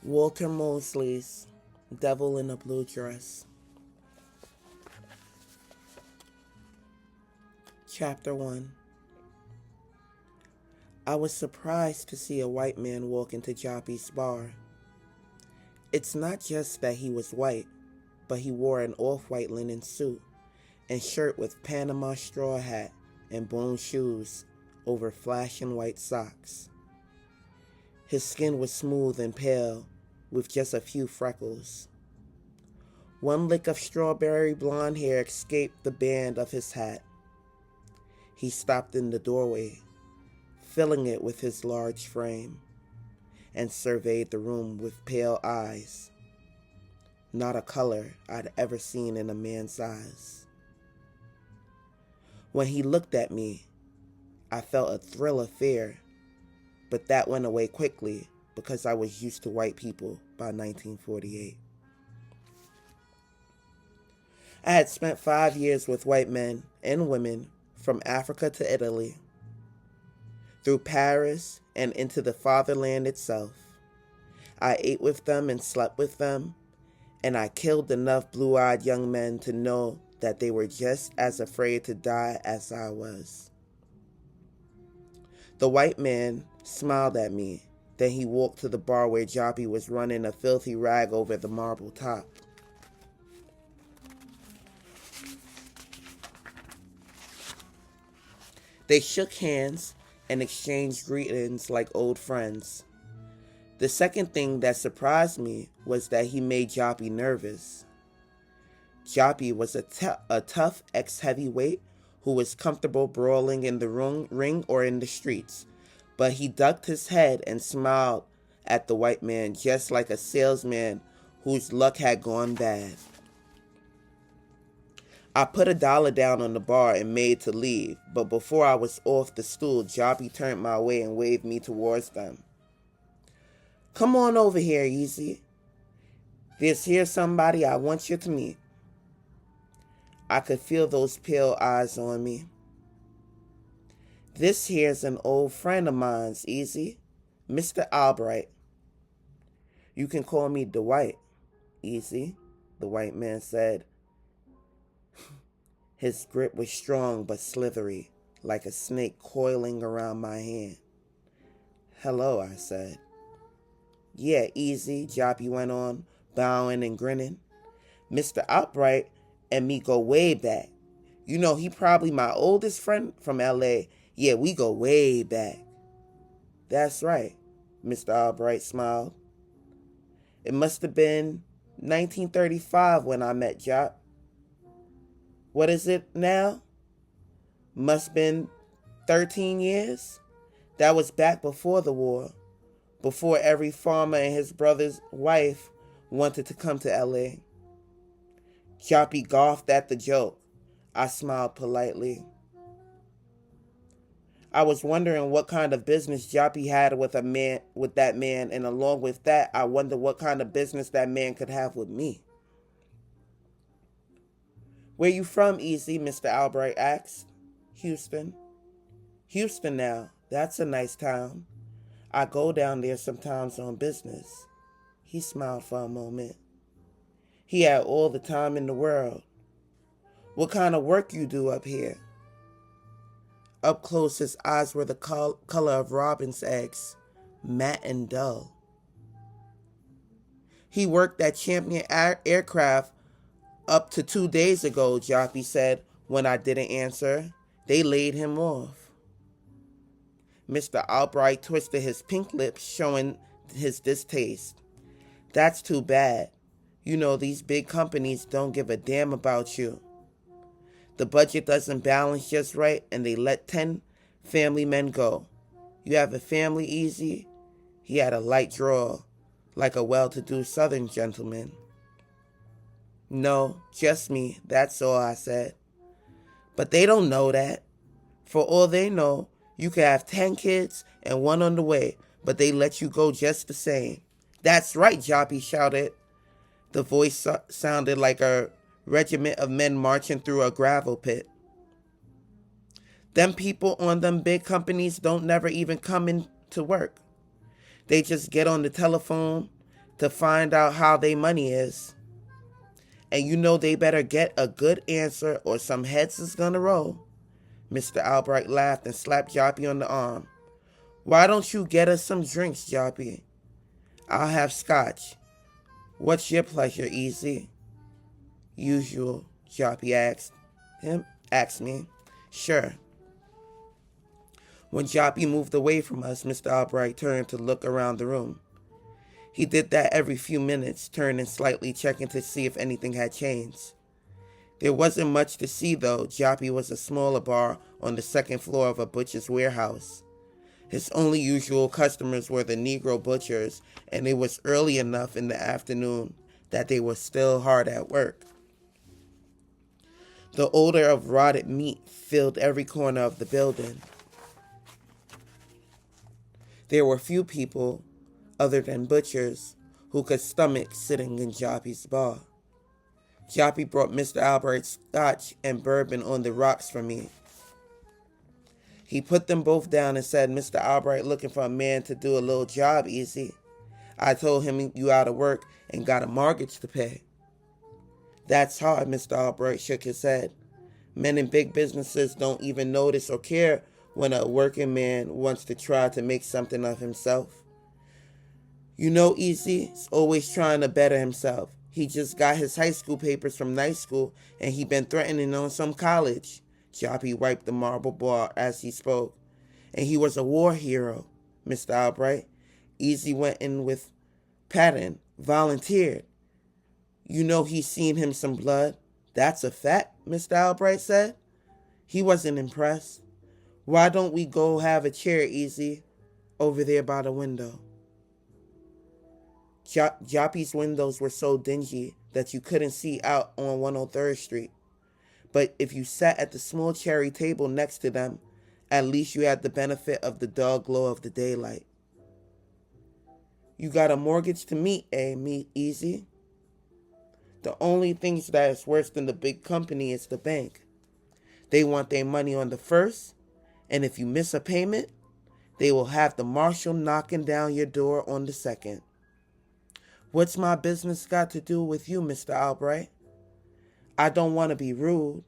Walter Mosley's Devil in a Blue Dress. Chapter 1. I was surprised to see a white man walk into Joppy's bar. It's not just that he was white, but he wore an off-white linen suit and shirt with Panama straw hat and bone shoes over flashing white socks. His skin was smooth and pale, with just a few freckles. One lick of strawberry blonde hair escaped the band of his hat. He stopped in the doorway, filling it with his large frame, and surveyed the room with pale eyes. Not a color I'd ever seen in a man's eyes. When he looked at me, I felt a thrill of fear, but that went away quickly because I was used to white people by 1948. I had spent 5 years with white men and women from Africa to Italy, through Paris and into the fatherland itself. I ate with them and slept with them, and I killed enough blue-eyed young men to know that they were just as afraid to die as I was. The white man smiled at me. Then he walked to the bar where Joppy was running a filthy rag over the marble top. They shook hands and exchanged greetings like old friends. The second thing that surprised me was that he made Joppy nervous. Joppy was a tough ex-heavyweight who was comfortable brawling in the ring or in the streets, but he ducked his head and smiled at the white man just like a salesman whose luck had gone bad. I put $1 down on the bar and made to leave, but before I was off the stool, Joppy turned my way and waved me towards them. "Come on over here, Easy. Here's somebody I want you to meet." I could feel those pale eyes on me. "This here's an old friend of mine's, Easy, Mr. Albright." "You can call me Dwight, Easy," the white man said. His grip was strong but slithery, like a snake coiling around my hand. "Hello," I said. "Yeah, Easy," Joppy went on, bowing and grinning. "Mr. Albright and me go way back. You know, he probably my oldest friend from L.A. Yeah, we go way back." "That's right," Mr. Albright smiled. "It must have been 1935 when I met Jop. What is it now? Must been 13 years? That was back before the war, before every farmer and his brother's wife wanted to come to L.A. Joppy scoffed at the joke. I smiled politely. I was wondering what kind of business Joppy had with that man, and along with that, I wonder what kind of business that man could have with me. "Where you from, Easy?" Mr. Albright asked. "Houston." "Houston now, that's a nice town. I go down there sometimes on business." He smiled for a moment. He had all the time in the world. "What kind of work you do up here?" Up close, his eyes were the color of robin's eggs, matte and dull. "He worked at Champion Aircraft up to 2 days ago," Joppy said when I didn't answer. "They laid him off." Mr. Albright twisted his pink lips, showing his distaste. "That's too bad. You know, these big companies don't give a damn about you. The budget doesn't balance just right, and they let 10 family men go. You have a family, Easy?" He had a light drawl, like a well-to-do Southern gentleman. "No, just me, that's all," I said. "But they don't know that. For all they know, you could have 10 kids and one on the way, but they let you go just the same." "That's right," Joppy shouted. The voice sounded like a regiment of men marching through a gravel pit. "Them people on them big companies don't never even come in to work. They just get on the telephone, to find out how they money is. And you know they better get a good answer or some heads is gonna roll. Mr. Albright laughed and slapped Joppy on the arm. Why don't you get us some drinks, Joppy? I'll have scotch. What's your pleasure, Easy? Usual, Joppy asked me. Sure. When Joppy moved away from us, Mr. Albright turned to look around the room. He did that every few minutes, turning slightly, checking to see if anything had changed. There wasn't much to see, though. Joppy was a smaller bar on the second floor of a butcher's warehouse. His only usual customers were the Negro butchers, and it was early enough in the afternoon that they were still hard at work. The odor of rotted meat filled every corner of the building. There were few people, other than butchers, who could stomach sitting in Joppy's bar. Joppy brought Mr. Albert's scotch and bourbon on the rocks for me. He put them both down and said, Mr. Albright looking for a man to do a little job, Easy. I told him you out of work and got a mortgage to pay. That's hard, Mr. Albright shook his head. Men in big businesses don't even notice or care when a working man wants to try to make something of himself. You know, Easy's always trying to better himself. He just got his high school papers from night school and he been threatening on some college. Joppy wiped the marble bar as he spoke. And he was a war hero, Mr. Albright. Easy went in with Patton, volunteered. You know he's seen him some blood. That's a fact, Mr. Albright said. He wasn't impressed. Why don't we go have a chair, Easy, over there by the window? Joppy's windows were so dingy that you couldn't see out on 103rd Street. But if you sat at the small cherry table next to them, at least you had the benefit of the dull glow of the daylight. You got a mortgage to meet, Easy? The only thing that is worse than the big company is the bank. They want their money on the first, and if you miss a payment, they will have the marshal knocking down your door on the second. What's my business got to do with you, Mr. Albright? I don't want to be rude,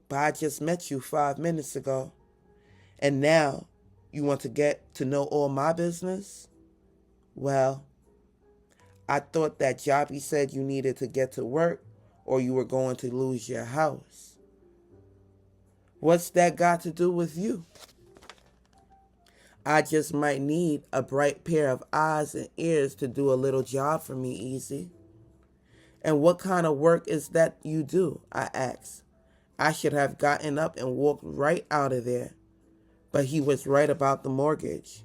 but I just met you 5 minutes ago. And now you want to get to know all my business? Well, I thought that Joppy said you needed to get to work or you were going to lose your house. What's that got to do with you? I just might need a bright pair of eyes and ears to do a little job for me, Easy. And what kind of work is that you do? I asked. I should have gotten up and walked right out of there. But he was right about the mortgage.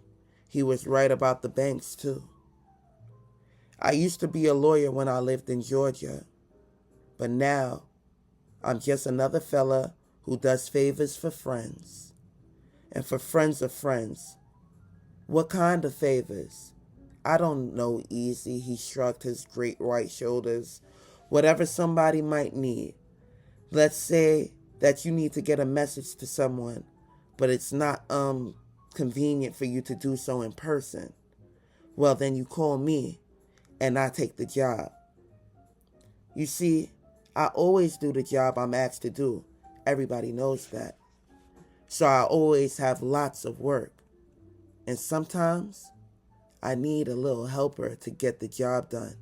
He was right about the banks, too. I used to be a lawyer when I lived in Georgia. But now, I'm just another fella who does favors for friends. And for friends of friends. What kind of favors? I don't know, Easy. He shrugged his great white shoulders. Whatever somebody might need. Let's say that you need to get a message to someone, but it's not convenient for you to do so in person. Well, then you call me, and I take the job. You see, I always do the job I'm asked to do. Everybody knows that. So I always have lots of work. And sometimes I need a little helper to get the job done.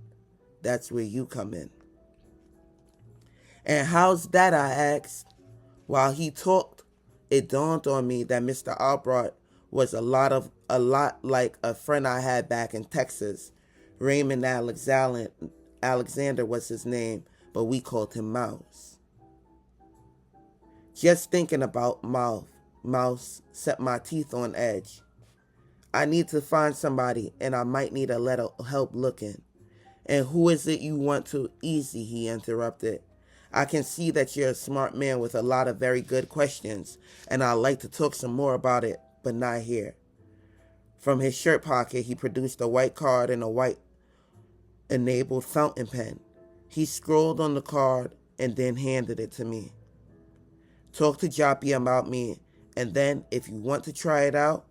That's where you come in. And how's that, I asked. While he talked, it dawned on me that Mr. Albright was a lot like a friend I had back in Texas. Raymond Alexander was his name, but we called him Mouse. Just thinking about Mouse set my teeth on edge. I need to find somebody, and I might need a little help looking. And who is it you want to? Easy, he interrupted. I can see that you're a smart man with a lot of very good questions, and I'd like to talk some more about it, but not here. From his shirt pocket, he produced a white card and a white enabled fountain pen. He scrolled on the card and then handed it to me. Talk to Joppy about me, and then if you want to try it out,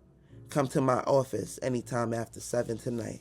come to my office anytime after 7 tonight.